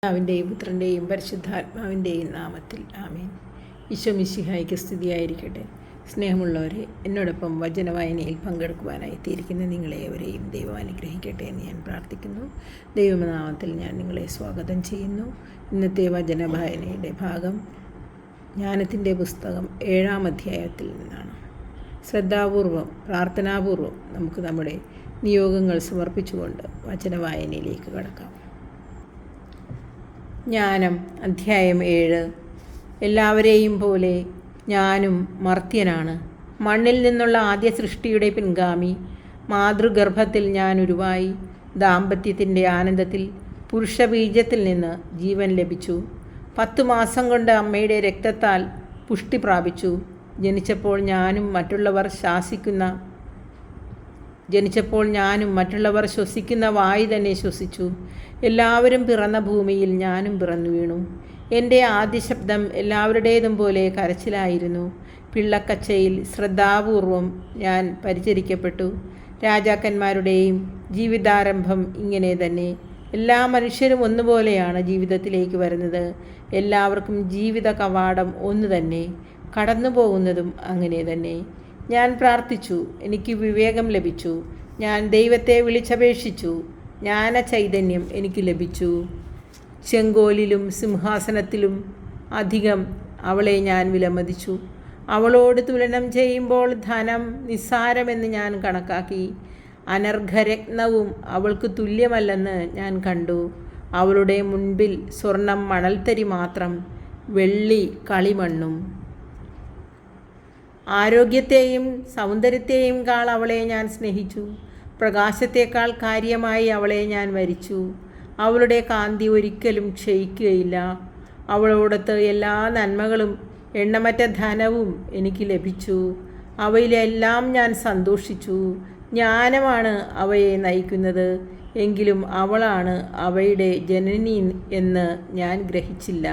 പിതാവിൻ്റെയും പുത്രൻ്റെയും പരിശുദ്ധാത്മാവിൻ്റെയും നാമത്തിൽ ആമേൻ. ഈശോ മിശിഹായ്ക്ക് സ്തുതിയായിരിക്കട്ടെ. സ്നേഹമുള്ളവരെ, എന്നോടൊപ്പം വചനവായനയിൽ പങ്കെടുക്കുവാനായി എത്തിയിരിക്കുന്ന നിങ്ങളെവരെയും ദൈവം അനുഗ്രഹിക്കട്ടെ എന്ന് ഞാൻ പ്രാർത്ഥിക്കുന്നു. ദൈവനാമത്തിൽ ഞാൻ നിങ്ങളെ സ്വാഗതം ചെയ്യുന്നു. ഇന്നത്തെ വചന വായനയുടെ ഭാഗം ജ്ഞാനത്തിൻ്റെ പുസ്തകം 7-ാം അധ്യായത്തിൽ നിന്നാണ്. ശ്രദ്ധാപൂർവം പ്രാർത്ഥനാപൂർവം നമുക്ക് നമ്മുടെ നിയോഗങ്ങൾ സമർപ്പിച്ചുകൊണ്ട് വചനവായനയിലേക്ക് കടക്കാം. ജ്ഞാനം അധ്യായം 7. എല്ലാവരെയും പോലെ ഞാനും മർത്യനാണ്. മണ്ണിൽ നിന്നുള്ള ആദ്യ സൃഷ്ടിയുടെ പിൻഗാമി. മാതൃഗർഭത്തിൽ ഞാൻ ഉരുവായി. ദാമ്പത്യത്തിൻ്റെ ആനന്ദത്തിൽ പുരുഷബീജത്തിൽ നിന്ന് ജീവൻ ലഭിച്ചു. 10 മാസം കൊണ്ട് അമ്മയുടെ രക്തത്താൽ പുഷ്ടി പ്രാപിച്ചു. ജനിച്ചപ്പോൾ ഞാനും മറ്റുള്ളവർ ശ്വസിക്കുന്ന വായു തന്നെ ശ്വസിച്ചു. എല്ലാവരും പിറന്ന ഭൂമിയിൽ ഞാനും പിറന്നു വീണു. എൻ്റെ ആദ്യ ശബ്ദം എല്ലാവരുടേതും പോലെ കരച്ചിലായിരുന്നു. പിള്ളക്കച്ചയിൽ ശ്രദ്ധാപൂർവം ഞാൻ പരിചരിക്കപ്പെട്ടു. രാജാക്കന്മാരുടെയും ജീവിതാരംഭം ഇങ്ങനെ തന്നെ. എല്ലാ മനുഷ്യരും ഒന്നുപോലെയാണ് ജീവിതത്തിലേക്ക് വരുന്നത്. എല്ലാവർക്കും ജീവിത കവാടം ഒന്ന് തന്നെ. കടന്നു പോകുന്നതും അങ്ങനെ തന്നെ. ഞാൻ പ്രാർത്ഥിച്ചു, എനിക്ക് വിവേകം ലഭിച്ചു. ഞാൻ ദൈവത്തെ വിളിച്ചപേക്ഷിച്ചു, ജ്ഞാന ചൈതന്യം എനിക്ക് ലഭിച്ചു. ചെങ്കോലിലും സിംഹാസനത്തിലും അധികം അവളെ ഞാൻ വിലമതിച്ചു. അവളോട് തുലനം ചെയ്യുമ്പോൾ ധനം നിസ്സാരമെന്ന് ഞാൻ കണക്കാക്കി. അനർഘരത്നവും അവൾക്ക് തുല്യമല്ലെന്ന് ഞാൻ കണ്ടു. അവളുടെ മുൻപിൽ സ്വർണം മണൽത്തരി മാത്രം, വെള്ളി കളിമണ്ണും. ആരോഗ്യത്തെയും സൗന്ദര്യത്തെയും കാൾ അവളെ ഞാൻ സ്നേഹിച്ചു. പ്രകാശത്തേക്കാൾ കാര്യമായി അവളെ ഞാൻ വരിച്ചു. അവളുടെ കാന്തി ഒരിക്കലും ക്ഷയിക്കുകയില്ല. അവളോടൊത്ത് എല്ലാ നന്മകളും എണ്ണമറ്റ ധനവും എനിക്ക് ലഭിച്ചു. അവയിലെല്ലാം ഞാൻ സന്തോഷിച്ചു. ജ്ഞാനമാണ് അവയെ നയിക്കുന്നത്. എങ്കിലും അവളാണ് അവയുടെ ജനനി എന്ന് ഞാൻ ഗ്രഹിച്ചില്ല.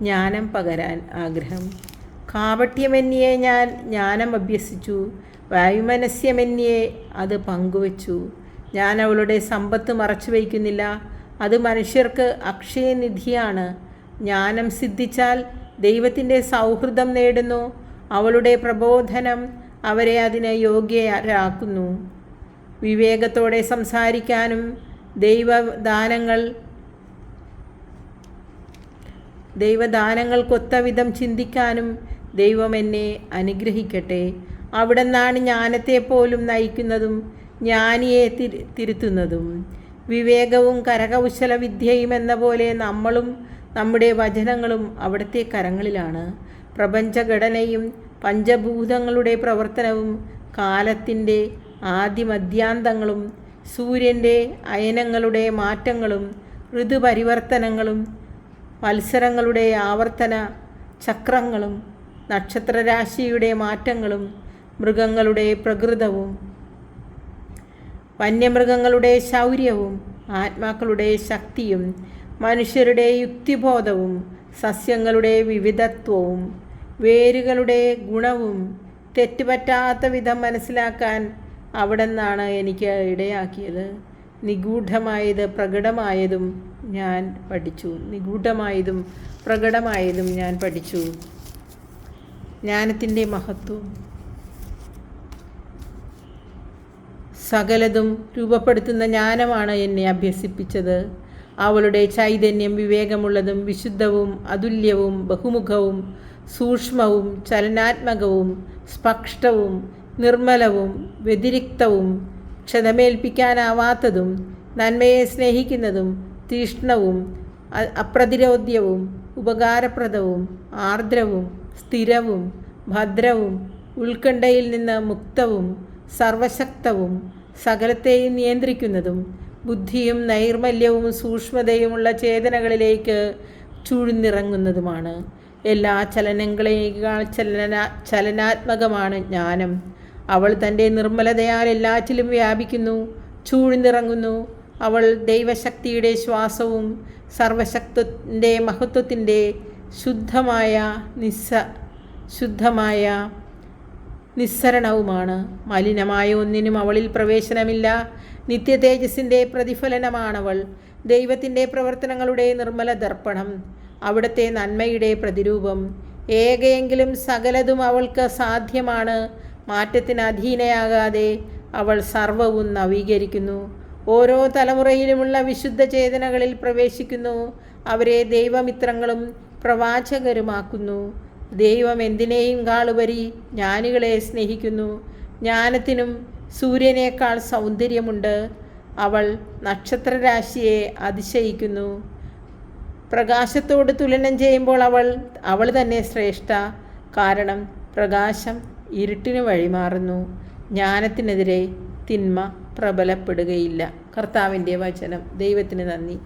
ജ്ഞാനം പകരാൻ ആഗ്രഹം. കാപട്യമെന്നിയെ ഞാൻ ജ്ഞാനം അഭ്യസിച്ചു. വൈമനസ്യമെന്നിയെ അത് പങ്കുവച്ചു. ഞാൻ അവളുടെ സമ്പത്ത് മറച്ചു വയ്ക്കുന്നില്ല. അത് മനുഷ്യർക്ക് അക്ഷയനിധിയാണ്. ജ്ഞാനം സിദ്ധിച്ചാൽ ദൈവത്തിൻ്റെ സൗഹൃദം നേടുന്നു. അവളുടെ പ്രബോധനം അവരെ അതിന് യോഗ്യരാക്കുന്നു. വിവേകത്തോടെ സംസാരിക്കാനും ദൈവദാനങ്ങൾക്കൊത്ത വിധം ചിന്തിക്കാനും ദൈവം എന്നെ അനുഗ്രഹിക്കട്ടെ. അവിടുന്നാണ് ജ്ഞാനത്തെപ്പോലും നയിക്കുന്നതും ജ്ഞാനിയെ തിരുത്തുന്നതും. വിവേകവും കരകൗശല വിദ്യയും എന്ന പോലെ നമ്മളും നമ്മുടെ വചനങ്ങളും അവിടുത്തെ കരങ്ങളിലാണ്. പ്രപഞ്ചഘടനയും പഞ്ചഭൂതങ്ങളുടെ പ്രവർത്തനവും കാലത്തിൻ്റെ ആദിമധ്യാന്തങ്ങളും സൂര്യൻ്റെ അയനങ്ങളുടെ മാറ്റങ്ങളും ഋതുപരിവർത്തനങ്ങളും മത്സരങ്ങളുടെ ആവർത്തന ചക്രങ്ങളും നക്ഷത്രരാശിയുടെ മാറ്റങ്ങളും മൃഗങ്ങളുടെ പ്രകൃതവും വന്യമൃഗങ്ങളുടെ ശൗര്യവും ആത്മാക്കളുടെ ശക്തിയും മനുഷ്യരുടെ യുക്തിബോധവും സസ്യങ്ങളുടെ വിവിധത്വവും വേരുകളുടെ ഗുണവും തെറ്റുപറ്റാത്ത വിധം മനസ്സിലാക്കാൻ അവിടുന്നാണ് എനിക്ക് ഇടയാക്കിയത്. നിഗൂഢമായത് പ്രകടമായതും ഞാൻ പഠിച്ചു. ജ്ഞാനത്തിൻ്റെ മഹത്വം. സകലതും രൂപപ്പെടുത്തുന്ന ജ്ഞാനമാണ് എന്നെ അഭ്യസിപ്പിച്ചത്. അവളുടെ ചൈതന്യം വിവേകമുള്ളതും വിശുദ്ധവും അതുല്യവും ബഹുമുഖവും സൂക്ഷ്മവും ചലനാത്മകവും സ്പഷ്ടവും നിർമ്മലവും വ്യതിരിക്തവും ക്ഷതമേൽപ്പിക്കാനാവാത്തതും നന്മയെ സ്നേഹിക്കുന്നതും തീഷ്ണവും അപ്രതിരോധ്യവും ഉപകാരപ്രദവും ആർദ്രവും സ്ഥിരവും ഭദ്രവും ഉത്കണ്ഠയിൽ നിന്ന് മുക്തവും സർവശക്തവും സകലത്തെയും നിയന്ത്രിക്കുന്നതും ബുദ്ധിയും നൈർമല്യവും സൂക്ഷ്മതയുമുള്ള ചേതനകളിലേക്ക് ചൂഴ്ന്നിറങ്ങുന്നതുമാണ്. എല്ലാ ചലനങ്ങളേക്കാൾ ചലനാത്മകമാണ് ജ്ഞാനം. അവൾ തൻ്റെ നിർമ്മലതയാൽ എല്ലാറ്റിലും വ്യാപിക്കുന്നു, ചൂഴ്ന്നിറങ്ങുന്നു. അവൾ ദൈവശക്തിയുടെ ശ്വാസവും സർവശക്തൻ്റെ മഹത്വത്തിൻ്റെ ശുദ്ധമായ നിസ്സരണവുമാണ്. മലിനമായ ഒന്നിനും അവളിൽ പ്രവേശനമില്ല. നിത്യതേജസ്സിൻ്റെ പ്രതിഫലനമാണവൾ. ദൈവത്തിൻ്റെ പ്രവർത്തനങ്ങളുടെ നിർമ്മല ദർപ്പണം, അവിടുത്തെ നന്മയുടെ പ്രതിരൂപം. ഏകയെങ്കിലും സകലതും അവൾക്ക് സാധ്യമാണ്. മാറ്റത്തിന് അധീനയാകാതെ അവൾ സർവവും നവീകരിക്കുന്നു. ഓരോ തലമുറയിലുമുള്ള വിശുദ്ധ ചേതനകളിൽ പ്രവേശിക്കുന്നു. അവരെ ദൈവമിത്രങ്ങളും പ്രവാചകരുമാക്കുന്നു. ദൈവം എന്തിനേയും കാളുപരി ജ്ഞാനികളെ സ്നേഹിക്കുന്നു. ജ്ഞാനത്തിനും സൂര്യനേക്കാൾ സൗന്ദര്യമുണ്ട്. അവൾ നക്ഷത്രരാശിയെ അതിശയിക്കുന്നു. പ്രകാശത്തോട് തുലനം ചെയ്യുമ്പോൾ അവൾ തന്നെ ശ്രേഷ്ഠ. കാരണം പ്രകാശം ഇരുട്ടിന് വഴിമാറുന്നു. ജ്ഞാനത്തിനെതിരെ തിന്മ പ്രബലപ്പെടുകയില്ല. കർത്താവിൻ്റെ വചനം. ദൈവത്തിന് നന്ദി.